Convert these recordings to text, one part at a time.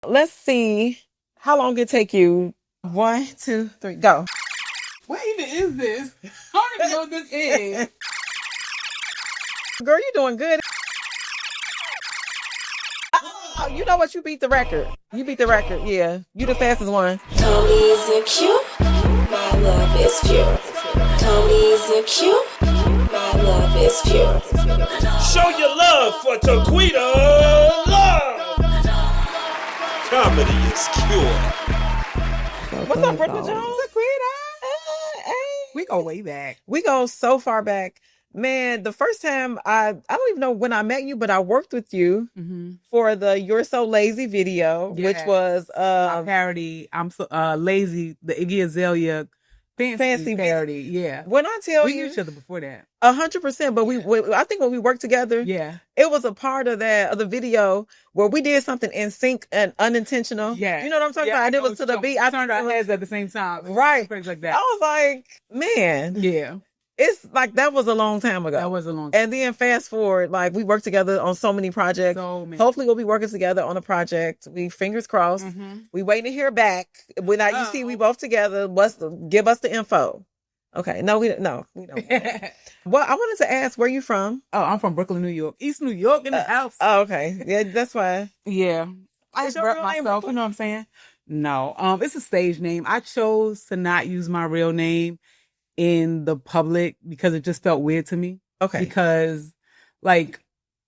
let's see how long it take you. 1, 2, 3, go. What even is this? I don't even know what this is. Girl, you doing good. Oh, you know what? You beat the record. You beat the record. Yeah. You the fastest one. Tommy, is you cute? My love is pure. Tommy, is you cute? My love is pure. Show your love for Taquita Love. Comedy is cure. What's up, Brooklyn Jones? Taquita. We go way back. We go so far back. Man, the first time I don't even know when I met you, but I worked with you for the You're So Lazy video, which was my parody. I'm so lazy, the Iggy Azalea fancy parody. Yeah. When I tell we you, knew each other before that. 100%. But I think when we worked together, it was a part of the video where we did something in sync and unintentional. Yeah. You know what I'm talking about? And it was to the beat. I turned our heads at the same time. Right. Things like that. I was like, man. Yeah. It's like that was a long time ago. That was a long time. And then fast forward, like we worked together on so many projects. Hopefully we'll be working together on a project. We fingers crossed. We waiting to hear back. When you see we both together, give us the info. Okay. No, we don't. Well, I wanted to ask, where you from? Oh, I'm from Brooklyn, New York. East New York in the house. Oh, okay. Yeah, that's why. Yeah. I just brought myself, you know what I'm saying? No. It's a stage name. I chose to not use my real name in the public because it just felt weird to me. Okay. Because like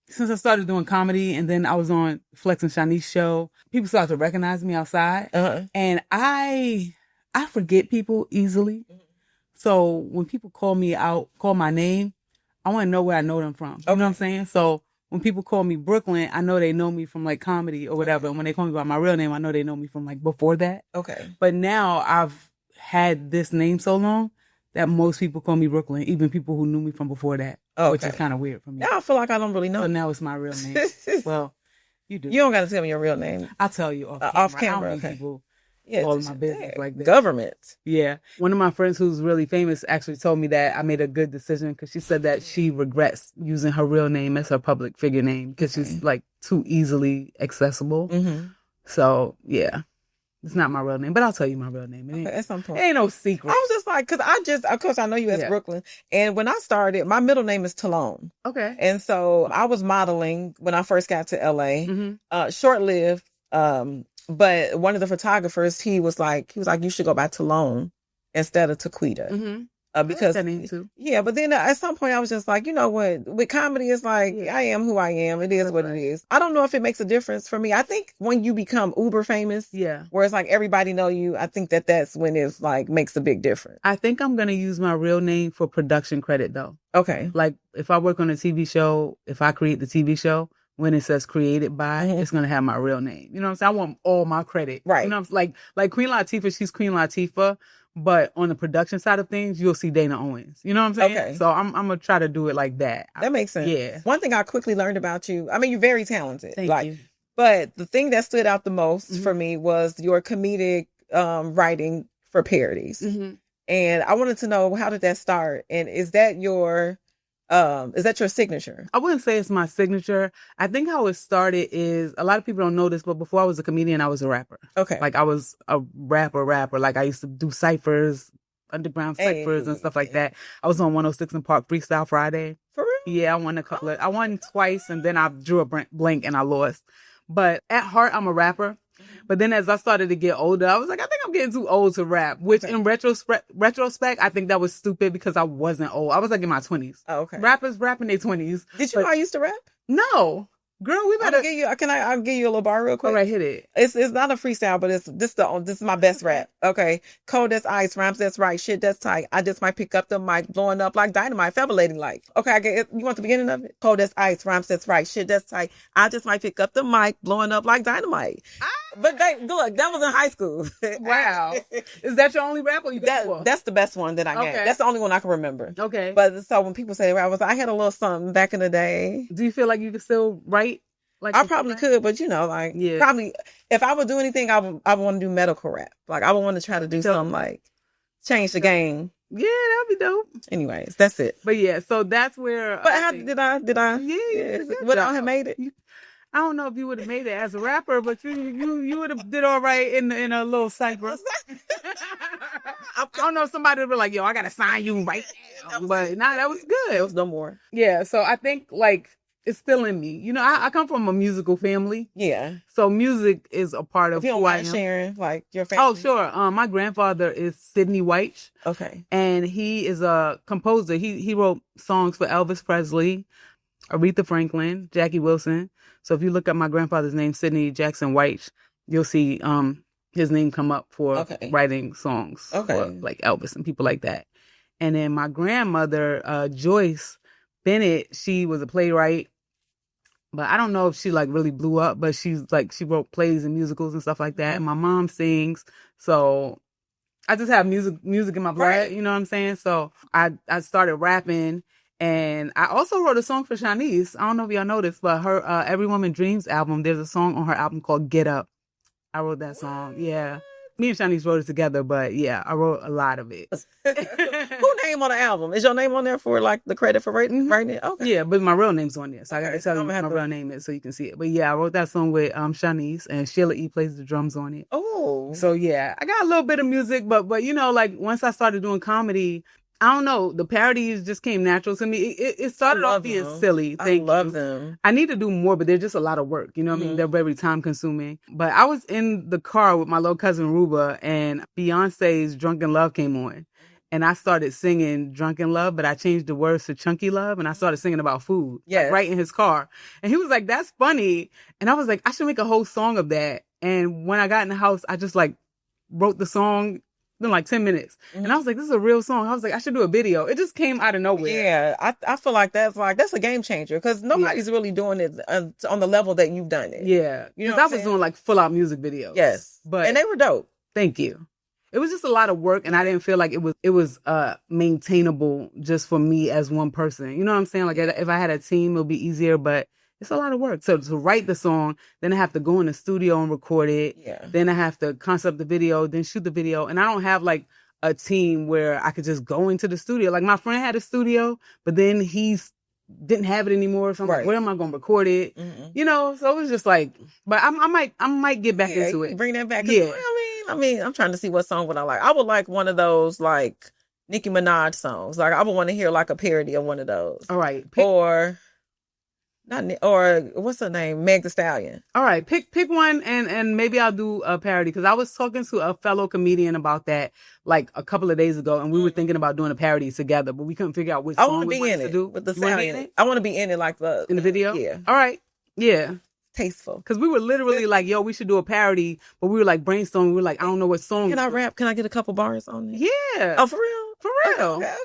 since I started doing comedy and then I was on Flex and Shanice's show, people started to recognize me outside. And I forget people easily. So when people call my name, I want to know where I know them from. You know what I'm saying? So when people call me Brooklyn, I know they know me from like comedy or whatever. And when they call me by my real name, I know they know me from like before that. Okay. But now I've had this name so long that most people call me Brooklyn, even people who knew me from before that, which is kind of weird for me. Now I feel like I don't really know. So now it's my real name. Well, you do. You don't got to tell me your real name. I'll tell you off camera. Okay. People all my business like that. Government. Yeah. One of my friends who's really famous actually told me that I made a good decision because she said that she regrets using her real name as her public figure name because she's like too easily accessible. So yeah. It's not my real name, but I'll tell you my real name. At some point. It ain't no secret. I was just like, of course I know you as Brooklyn. And when I started, my middle name is Talone. Okay. And so I was modeling when I first got to LA, short-lived. But one of the photographers, he was like, you should go by Talone instead of Taquita. Because that name too. Yeah, but then at some point I was just like, you know what? With comedy, it's like I am who I am. It is what it is. I don't know if it makes a difference for me. I think when you become uber famous, where it's like everybody know you, I think that's when it's like makes a big difference. I think I'm gonna use my real name for production credit though. Okay. Like if I work on a TV show, if I create the TV show, when it says created by, it's going to have my real name. You know what I'm saying? I want all my credit. Right. You know what I'm saying? Like Queen Latifah, she's Queen Latifah. But on the production side of things, you'll see Dana Owens. You know what I'm saying? Okay. So I'm going to try to do it like that. That makes sense. Yeah. One thing I quickly learned about you, I mean, you're very talented. Thank you. But the thing that stood out the most for me was your comedic writing for parodies. And I wanted to know, how did that start? And is that your signature? I wouldn't say it's my signature. I think how it started is, a lot of people don't know this, but before I was a comedian, I was a rapper. Okay. Like I was a rapper. Like I used to do ciphers, underground ciphers and stuff like that. I was on 106 in Park Freestyle Friday. For real? Yeah, I won twice and then I drew a blank and I lost. But at heart, I'm a rapper. But then as I started to get older, I was like, I think I'm getting too old to rap, which in retrospect, I think that was stupid because I wasn't old. I was like in my 20s. Oh, okay. Rappers rap in their 20s. Did you know I used to rap? No. Girl, we better give you. I'll give you a little bar real quick. All right, hit it. It's not a freestyle, but this is my best rap. Okay, cold as ice, rhymes that's right, shit that's tight. I just might pick up the mic, blowing up like dynamite, fevelating like. Okay, I get it. You want the beginning of it? Cold as ice, rhymes that's right, shit that's tight. I just might pick up the mic, blowing up like dynamite. But look, that was in high school. Wow, is that your only rap? Or that's the best one that I got. Okay. That's the only one I can remember. Okay, but so when people say I had a little something back in the day. Do you feel like you could still write? Like I probably could, but probably if I would do anything, I would want to do medical rap. Like I would want to try to do something like change the game. Yeah, that'd be dope. Anyways, that's it. But yeah, so that's where. But how did I? Yeah. Would I have made it? I don't know if you would have made it as a rapper, but you would have did all right in a little cipher. I don't know if somebody would be like, yo, I gotta sign you right now. But nah, that was good. It was no more. Yeah, so I think like it's still in me. You know, I come from a musical family. Yeah. So music is a part of if you don't who I mind am. sharing, like, your family. Oh, sure. My grandfather is Sidney White. Okay. And he is a composer. He wrote songs for Elvis Presley, Aretha Franklin, Jackie Wilson. So if you look up my grandfather's name, Sidney Jackson White, you'll see his name come up for writing songs for like Elvis and people like that. And then my grandmother, Joyce Bennett, she was a playwright. But I don't know if she like really blew up, but she wrote plays and musicals and stuff like that. And my mom sings. So I just have music in my blood, right. You know what I'm saying? So I started rapping. And I also wrote a song for Shanice. I don't know if y'all know this, but her Every Woman Dreams album, there's a song on her album called Get Up. I wrote that song. Yeah. Me and Shanice wrote it together, but yeah, I wrote a lot of it. Who name on the album? Is your name on there for like the credit for writing it? Okay. Yeah, but my real name's on there. So I gotta tell you what my real name is so you can see it. But yeah, I wrote that song with Shanice, and Sheila E plays the drums on it. Oh. So yeah, I got a little bit of music, but you know, like once I started doing comedy, I don't know. The parodies just came natural to me. It started off being silly. I love them. I need to do more, but they're just a lot of work. You know what I mean? They're very time consuming. But I was in the car with my little cousin Ruba, and Beyonce's Drunken Love came on. And I started singing Drunken Love, but I changed the words to Chunky Love, and I started singing about food. Yeah. Like, right in his car. And he was like, that's funny. And I was like, I should make a whole song of that. And when I got in the house, I just like wrote the song in like 10 minutes. And I was like, this is a real song. I was like, I should do a video. It just came out of nowhere. Yeah. I feel like that's a game changer because nobody's really doing it on the level that you've done it. Yeah. You know, I was doing like full out music videos. Yes. And they were dope. Thank you. It was just a lot of work, and I didn't feel like it was maintainable just for me as one person. You know what I'm saying? Like if I had a team, it would be easier, but it's a lot of work. So to write the song, then I have to go in the studio and record it. Yeah. Then I have to concept the video, then shoot the video. And I don't have like a team where I could just go into the studio. Like my friend had a studio, but then didn't have it anymore. So I'm like, where am I going to record it? You know, so it was just like, but I might get back into it. Bring that back. Yeah. I mean, I'm trying to see what song would I like. I would like one of those like Nicki Minaj songs. Like I would want to hear like a parody of one of those. All right. Or what's her name? Meg Thee Stallion. All right. Pick one and maybe I'll do a parody because I was talking to a fellow comedian about that like a couple of days ago, and we were thinking about doing a parody together, but we couldn't figure out which song we wanted to do. With the Stallion. I want to be in it like in the video? Yeah. All right. Yeah. Tasteful. Because we were literally like, yo, we should do a parody, but we were like brainstorming. We were like, I don't know what song. Can I rap? Can I get a couple bars on it? Yeah. Oh, for real? For real. Okay.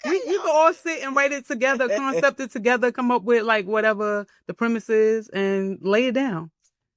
We can all sit and write it together, concept it together, come up with like whatever the premise is and lay it down.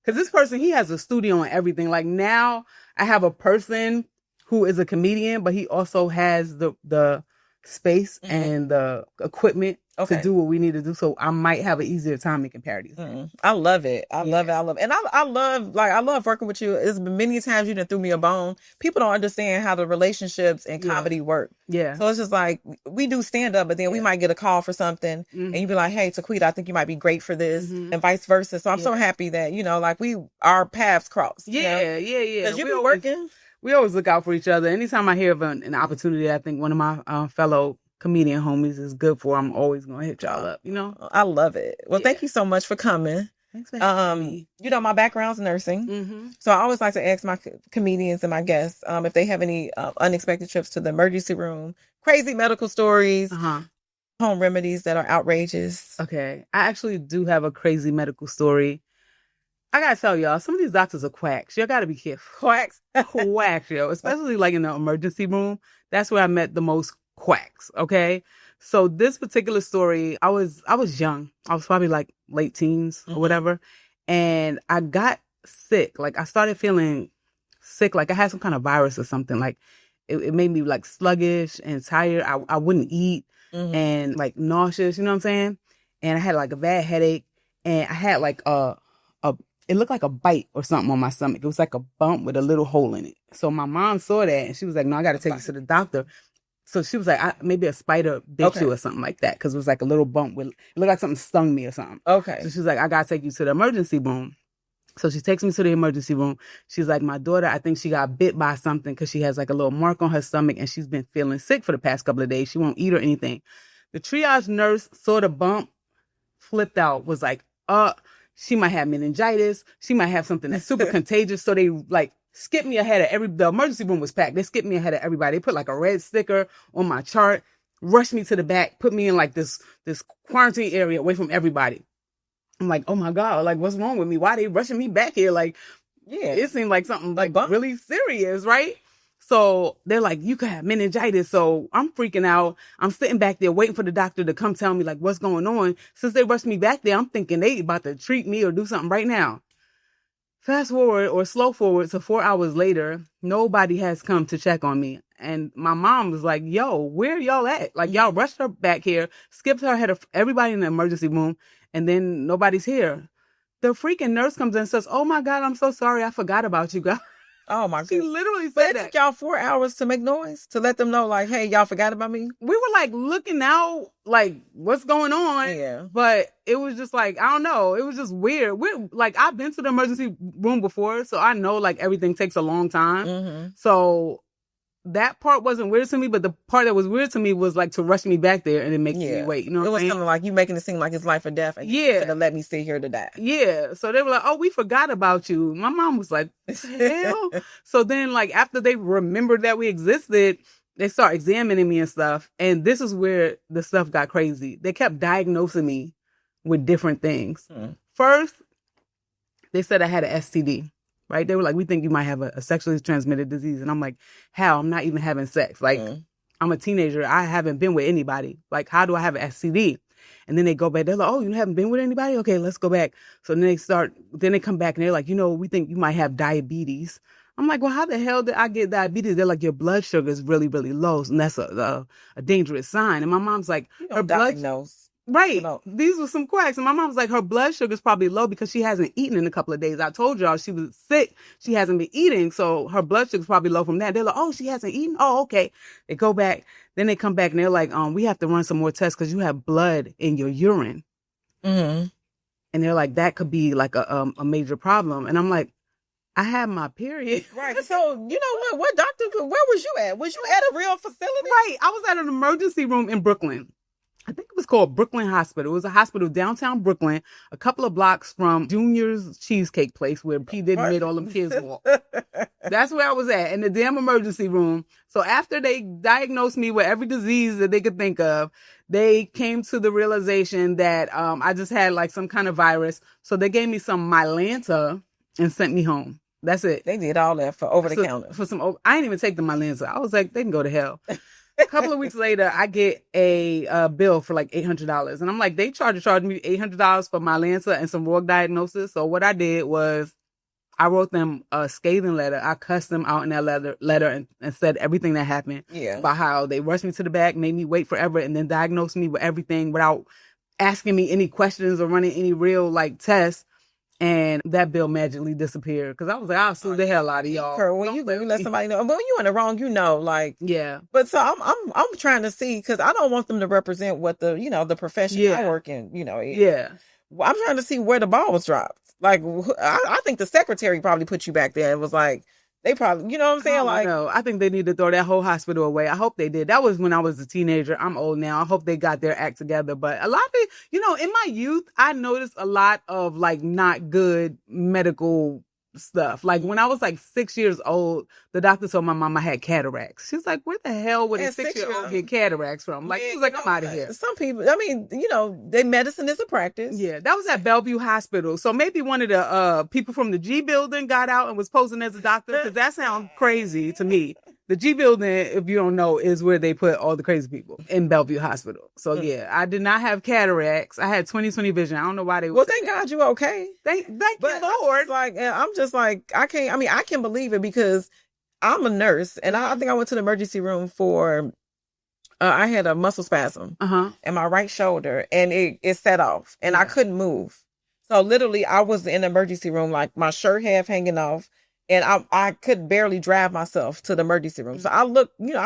Because this person, he has a studio and everything. Like now I have a person who is a comedian, but he also has the space and the equipment to do what we need to do. So I might have an easier time making parodies. I love it. I love it. And I love working with you. It's been many times you done threw me a bone. People don't understand how the relationships and comedy work. Yeah. So it's just like, we do stand up, but then we might get a call for something and you be like, hey, Taquita, I think you might be great for this and vice versa. So I'm so happy that, you know, like our paths cross. Yeah. Because you've been working. We always look out for each other. Anytime I hear of an opportunity, I think one of my fellow comedian homies is good for, I'm always going to hit y'all up, you know? I love it. Well, thank you so much for coming. Thanks for having me. You know, my background's nursing. So I always like to ask my comedians and my guests if they have any unexpected trips to the emergency room, crazy medical stories, home remedies that are outrageous. Okay. I actually do have a crazy medical story. I gotta tell y'all, some of these doctors are quacks. Y'all gotta be careful. Quacks? Quacks, yo. Especially like in the emergency room. That's where I met the most quacks, okay? So this particular story, I was young. I was probably like late teens or whatever. And I got sick. Like I started feeling sick. Like I had some kind of virus or something. Like it made me like sluggish and tired. I wouldn't eat and like nauseous, you know what I'm saying? And I had like a bad headache and I had like it looked like a bite or something on my stomach. It was like a bump with a little hole in it. So my mom saw that and she was like, no, I got to take you to the doctor. So she was like, maybe a spider bit you or something like that. Cause it was like a little bump it looked like something stung me or something. Okay. So she was like, I gotta take you to the emergency room. So she takes me to the emergency room. She's like, my daughter, I think she got bit by something because she has like a little mark on her stomach and she's been feeling sick for the past couple of days. She won't eat or anything. The triage nurse saw the bump, flipped out, was like, she might have meningitis. She might have something that's super contagious. So they like skipped me ahead of the emergency room was packed. They skipped me ahead of everybody. They put like a red sticker on my chart, rushed me to the back, put me in like this quarantine area away from everybody. I'm like, oh my God, like what's wrong with me? Why are they rushing me back here? Like, yeah, it seemed like something like really serious, right? So they're like, you could have meningitis. So I'm freaking out. I'm sitting back there waiting for the doctor to come tell me like what's going on. Since they rushed me back there, I'm thinking they about to treat me or do something right now. Fast forward or slow forward to 4 hours later, nobody has come to check on me. And my mom was like, yo, where y'all at? Like y'all rushed her back here, skipped her ahead of everybody in the emergency room, and then nobody's here. The freaking nurse comes in and says, oh my God, I'm so sorry. I forgot about you guys. Oh my God. She literally said but it that. took y'all 4 hours to make noise to let them know like, hey, y'all forgot about me. We were like looking out, like what's going on? Yeah. But it was just like, I don't know. It was just weird. Like I've been to the emergency room before, so I know like everything takes a long time. Mm-hmm. So that part wasn't weird to me, but the part that was weird to me was like to rush me back there and then make me wait. You know what I'm saying? It was kind of like you making it seem like it's life or death. And you to let me sit here to die. Yeah. So they were like, oh, we forgot about you. My mom was like, what the hell? So then like after they remembered that we existed, they start examining me and stuff. And this is where the stuff got crazy. They kept diagnosing me with different things. First, they said I had an STD. Right? They were like, we think you might have a sexually transmitted disease. And I'm like, how? I'm not even having sex. Like, I'm a teenager. I haven't been with anybody. Like, how do I have an STD? And then they go back. They're like, oh, you haven't been with anybody? Okay, let's go back. So then they come back and they're like, we think you might have diabetes. I'm like, well, how the hell did I get diabetes? They're like, your blood sugar is really, really low. And that's a dangerous sign. And my mom's like, her blood... Right. These were some quacks. And my mom's like, her blood sugar is probably low because she hasn't eaten in a couple of days. I told y'all she was sick. She hasn't been eating. So her blood sugar is probably low from that. They're like, oh, she hasn't eaten. Oh, okay. They go back. Then they come back and they're like, we have to run some more tests because you have blood in your urine. Mm-hmm. And they're like, that could be like a major problem. And I'm like, I had my period. Right. So, you know what doctor, where was you at? Was you at a real facility? Right. I was at an emergency room in Brooklyn. I think it was called Brooklyn Hospital. It was a hospital downtown Brooklyn, a couple of blocks from Junior's Cheesecake Place where P. Diddy made all them kids walk. That's where I was at, in the damn emergency room. So after they diagnosed me with every disease that they could think of, they came to the realization that I just had like some kind of virus. So they gave me some Mylanta and sent me home. That's it. They did all that for over the counter. I didn't even take the Mylanta. I was like, they can go to hell. A couple of weeks later, I get a bill for like $800. And I'm like, they charged me $800 for my Mylanta and some raw diagnosis. So what I did was I wrote them a scathing letter. I cussed them out in that letter and said everything that happened. Yeah. About how they rushed me to the back, made me wait forever, and then diagnosed me with everything without asking me any questions or running any real like tests. And that bill magically disappeared because I was like, I'll sue the hell out of y'all. When you let somebody know, when you in the wrong, like, yeah. But so I'm trying to see because I don't want them to represent what the profession I work in, Yeah. I'm trying to see where the ball was dropped. Like, I think the secretary probably put you back there and was like, they probably, you know what I'm saying? I think they need to throw that whole hospital away. I hope they did. That was when I was a teenager. I'm old now. I hope they got their act together. But a lot of it, in my youth, I noticed a lot of like not good medical stuff. Like when I was like 6 years old, the doctor told my mom I had cataracts. She's like, where the hell would a 6-year-old get cataracts from? Like, he was like, I'm out of here. Some people, their medicine is a practice. Yeah, that was at Bellevue Hospital. So maybe one of the people from the G building got out and was posing as a doctor because that sounds crazy to me. The G building, if you don't know, is where they put all the crazy people in Bellevue Hospital. So yeah, I did not have cataracts. I had 20/20 vision. I don't know why they. Well, thank God you okay. Thank you, Lord. I'm just like I can't. I mean, I can believe it because I'm a nurse, and I think I went to the emergency room for. I had a muscle spasm in my right shoulder, and it set off, and I couldn't move. So literally, I was in the emergency room, like my shirt half hanging off. And I could barely drive myself to the emergency room. So I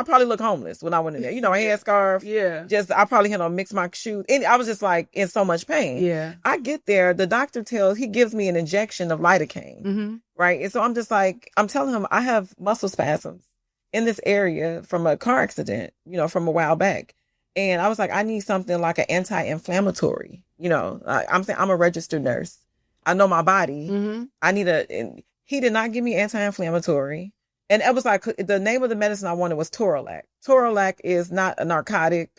probably look homeless when I went in there. A headscarf. Yeah. I probably had to mix my shoes. And I was just like in so much pain. Yeah. I get there. The doctor he gives me an injection of lidocaine. Mm-hmm. Right. And so I'm just like, I'm telling him I have muscle spasms in this area from a car accident, from a while back. And I was like, I need something like an anti-inflammatory. I'm saying I'm a registered nurse. I know my body. Mm-hmm. I need he did not give me anti-inflammatory. And it was like, the name of the medicine I wanted was Toralac. Toralac is not a narcotic.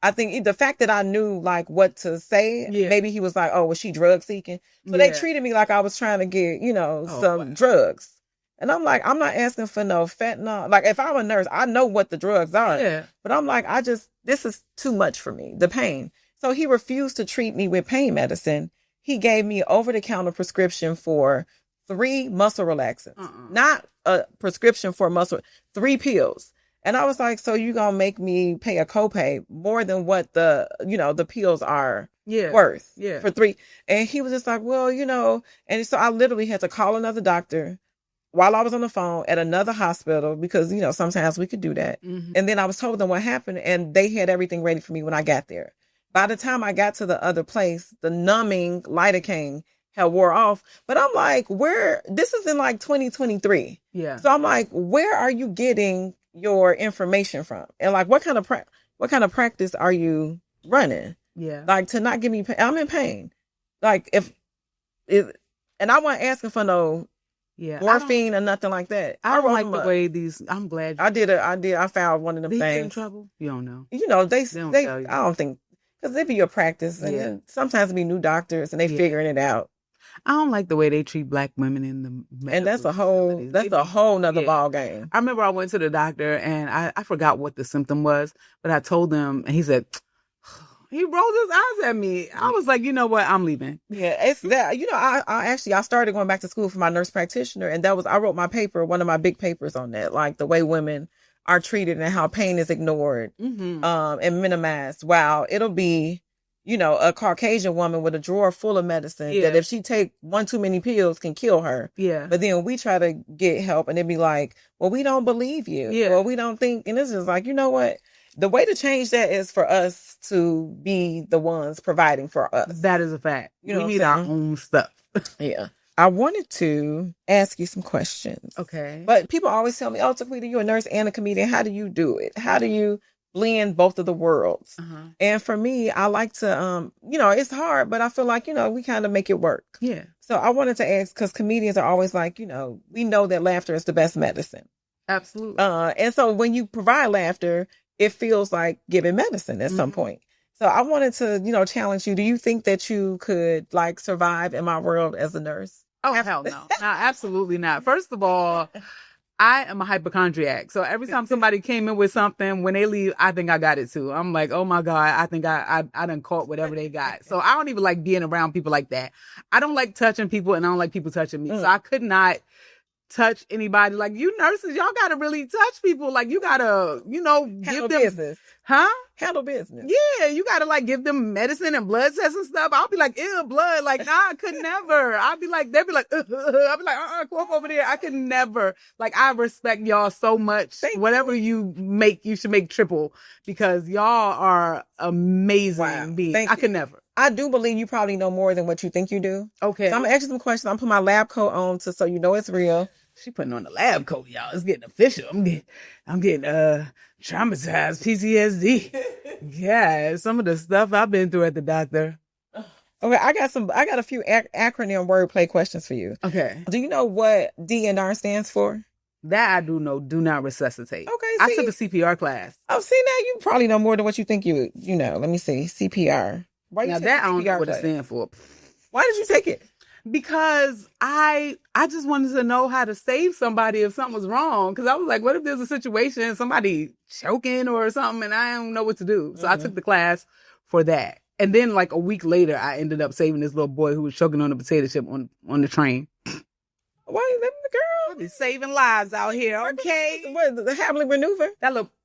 I think the fact that I knew like what to say, maybe he was like, oh, was she drug seeking? So they treated me like I was trying to get, some drugs. And I'm like, I'm not asking for no fentanyl. Like if I'm a nurse, I know what the drugs are. Yeah. But I'm like, this is too much for me, the pain. So he refused to treat me with pain medicine. He gave me over-the-counter prescription for 3 muscle relaxants, not a prescription for 3 pills. And I was like, so you gonna make me pay a copay more than what the pills are worth for 3? And he was just like, well, and so I literally had to call another doctor while I was on the phone at another hospital because, sometimes we could do that. Mm-hmm. And then I was told them what happened and they had everything ready for me when I got there. By the time I got to the other place, the numbing lidocaine had wore off. But I'm like, this is in like 2023. Yeah. So I'm like, where are you getting your information from? And like, what kind of practice are you running? Yeah. Like to not give me pain. I'm in pain. Like and I wasn't asking for no morphine or nothing like that. I don't like the way I'm glad. I found one of them things. They in trouble? You don't know. They don't tell you. I don't think, because they be your practice and sometimes it be new doctors and they figuring it out. I don't like the way they treat black women in the and that's a whole nother ball game. I remember I went to the doctor and I forgot what the symptom was, but I told him and he said, he rolled his eyes at me. I was like, you know what? I'm leaving. Yeah, it's that. I started going back to school for my nurse practitioner, and I wrote my paper, one of my big papers on that, like the way women are treated and how pain is ignored and minimized. Wow, it'll be, a Caucasian woman with a drawer full of medicine that if she take one too many pills can kill her. Yeah. But then we try to get help and it'd be like, well, we don't believe you. Yeah. Well, we don't think. And it's just like, you know what? The way to change that is for us to be the ones providing for us. That is a fact. We need our own stuff. Yeah. I wanted to ask you some questions. Okay. But people always tell me, oh, Taquita, you're a nurse and a comedian. How do you do it? How do you blend both of the worlds? Uh-huh. And for me, I like to, it's hard, but I feel like, we kind of make it work. Yeah. So I wanted to ask, because comedians are always like, we know that laughter is the best medicine. Absolutely. And so when you provide laughter, it feels like giving medicine at some point. So I wanted to, challenge you. Do you think that you could like survive in my world as a nurse? Oh, hell no. No, absolutely not. First of all, I am a hypochondriac. So every time somebody came in with something, when they leave, I think I got it too. I'm like, oh my God, I think I done caught whatever they got. So I don't even like being around people like that. I don't like touching people and I don't like people touching me. So I could not touch anybody. Like, you nurses, y'all gotta really touch people. Like, you gotta, give them business. Huh? Handle business. Yeah, you gotta like give them medicine and blood tests and stuff. I'll be like, ew, blood. Like, nah, I could never. I'll be like, they'll be like, I'll be like, go over there. I could never. Like, I respect y'all so much. Whatever you make, you should make triple because y'all are amazing beings. I could never. I do believe you probably know more than what you think you do. Okay. So I'm gonna ask you some questions. I'm putting my lab coat on so you know it's real. She putting on the lab coat, y'all. It's getting official. I'm getting traumatized, PTSD. Yeah, some of the stuff I've been through at the doctor. Okay, I got a few acronym wordplay questions for you. Okay. Do you know what DNR stands for? That I do know. Do not resuscitate. Okay. I took a CPR class. Oh, see, now you probably know more than what you think you know. Let me see. CPR. Why now that I don't know what it stands for. Why did you take it? Because I just wanted to know how to save somebody if something was wrong. Because I was like, what if there's a situation, somebody choking or something, and I don't know what to do? So I took the class for that. And then like a week later, I ended up saving this little boy who was choking on a potato chip on the train. Why you letting the girl? Be saving lives out here, okay? What, the Hamlet maneuver?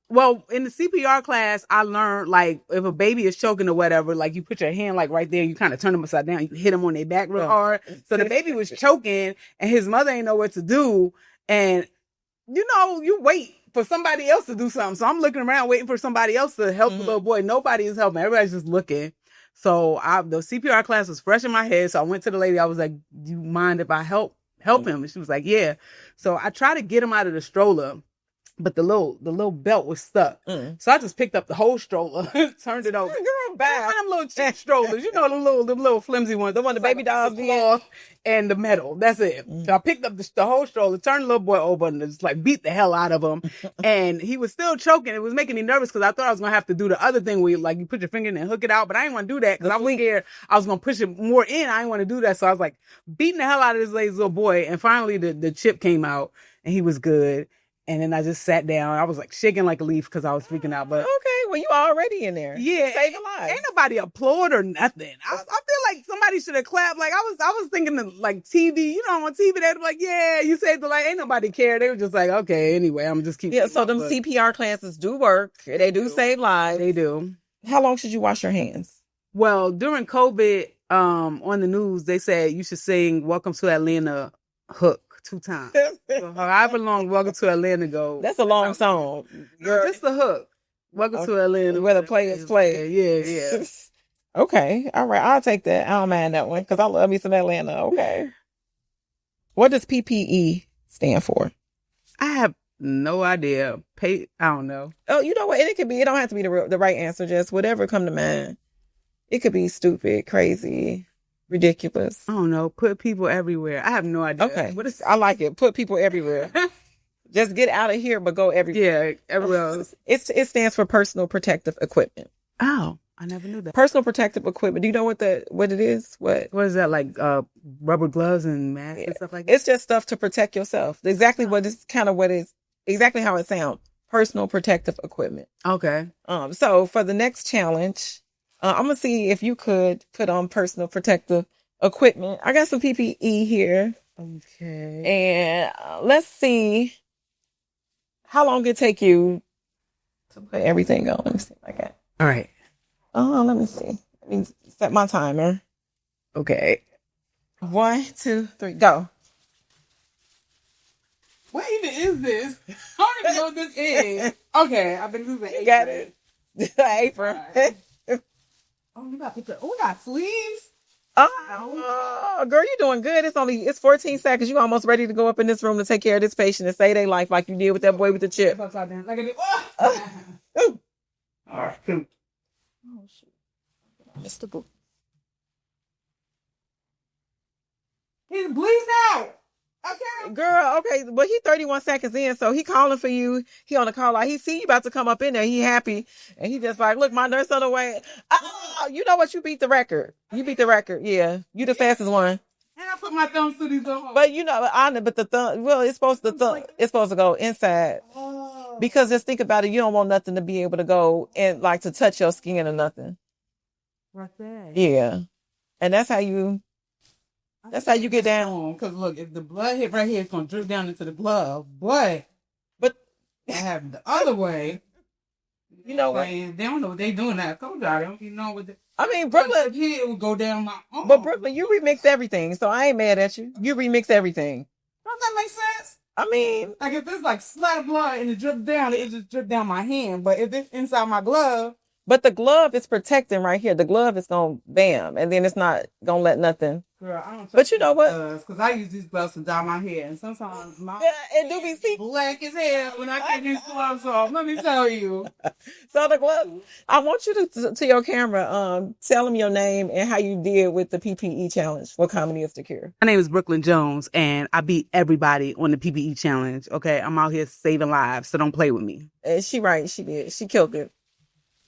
Well, in the CPR class, I learned, like, if a baby is choking or whatever, like, you put your hand, like, right there, you kind of turn them upside down, you hit them on their back real hard. So the baby was choking, and his mother ain't know what to do, And, you wait for somebody else to do something. So I'm looking around waiting for somebody else to help the little boy. Nobody is helping. Everybody's just looking. So the CPR class was fresh in my head. So I went to the lady. I was like, do you mind if I help him? And she was like, yeah. So I tried to get him out of the stroller, but the little belt was stuck. So I just picked up the whole stroller, turned it over. Girl, bad. Them little cheap strollers, the little flimsy ones, The one the baby dolls cloth and the metal. That's it. So I picked up the whole stroller, turned the little boy over, and just like beat the hell out of him. And he was still choking. It was making me nervous because I thought I was gonna have to do the other thing where you put your finger in and hook it out, but I didn't want to do that because I was scared I was gonna push it more in. I didn't want to do that, so I was like beating the hell out of this lady's little boy. And finally, the chip came out, and he was good. And then I just sat down. I was like shaking like a leaf because I was freaking out. But okay, well, you already in there. Yeah, saving lives. Ain't nobody applaud or nothing. I feel like somebody should have clapped. Like I was thinking of like TV. On TV they'd be like, yeah, you saved the life. Ain't nobody care. They were just like, okay, anyway, I'm just keep. Yeah, so them CPR classes do work. They do save lives. They do. How long should you wash your hands? Well, during COVID, on the news they said you should sing "Welcome to Atlanta" hook 2 times. So however long "Welcome to Atlanta" go. That's a long song. Girl, just the hook. Welcome to Atlanta. Where the players play. Yeah. Okay. All right. I'll take that. I don't mind that one because I love me some Atlanta. Okay. What does PPE stand for? I have no idea. I don't know. Oh, you know what? It don't have to be the right answer. Just whatever come to mind. It could be stupid, crazy, ridiculous. I don't know. Put people everywhere. I have no idea. Okay. I like it. Put people everywhere. Just get out of here, but go everywhere. Yeah, everywhere else. It stands for personal protective equipment. Oh, I never knew that. Personal protective equipment. Do you know what it is? What is that, like rubber gloves and masks and stuff like that? It's just stuff to protect yourself. Exactly exactly how it sounds. Personal protective equipment. Okay. So for the next challenge, I'm gonna see if you could put on personal protective equipment. I got some PPE here. Okay. And let's see how long it take you to put everything on. Let me see if I got. All right. Let me see. Let me set my timer. Okay. 1, 2, 3, go. What even is this? I don't even know what this is. Okay, I've been using apron. Got it. Apron. Right. Oh, you got picture. Oh, we got sleeves. Oh, girl, you're doing good. It's 14 seconds. You almost ready to go up in this room to take care of this patient and save their life like you did with that boy with the chip. Like I did. Oh. All right. Oh, shoot. Mr. Boo. He's bleeding out. Okay. Girl, okay. Well, he 31 seconds in, so he calling for you. He on the call out. He see you about to come up in there. He happy. And he just like, look, my nurse on the way. Oh, you know what? You beat the record. Yeah. You the fastest one. And I put my thumbs through these little holes. But the thumb, well, it's supposed to go inside. Oh. Because just think about it. You don't want nothing to be able to go and like to touch your skin or nothing. Right there. Yeah. And that's how you get down. Because look, if the blood hit right here, it's going to drip down into the glove. But I have the other way. You know what? They don't know what they doing now. I told y'all, they don't even know what Brooklyn. Here it would go down my arm. But Brooklyn, you remix everything, so I ain't mad at you. You remix everything. Don't that make sense? I mean, like if it's like slat of blood and it drips down, it just drip down my hand. But if it's inside my glove. But the glove is protecting right here. The glove is going to bam, and then it's not going to let nothing. Girl, I don't. But you know what? Because I use these gloves to dye my hair, and sometimes my it do be see black as hell when I get these gloves off. Let me tell you. So the glove. I want you to your camera. Tell them your name and how you did with the PPE challenge for Comedy is the Cure. My name is Brooklyn Jones, and I beat everybody on the PPE challenge. Okay, I'm out here saving lives, so don't play with me. She right. She did. She killed it.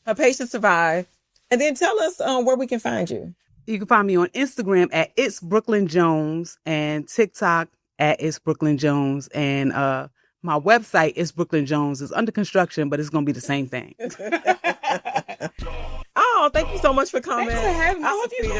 Her patient survived. And then tell us where we can find you. You can find me on Instagram at It's Brooklyn Jones and TikTok at It's Brooklyn Jones. And my website, It's Brooklyn Jones, is under construction, but it's going to be the same thing. Oh, thank you so much for coming. Thanks for having me. I hope you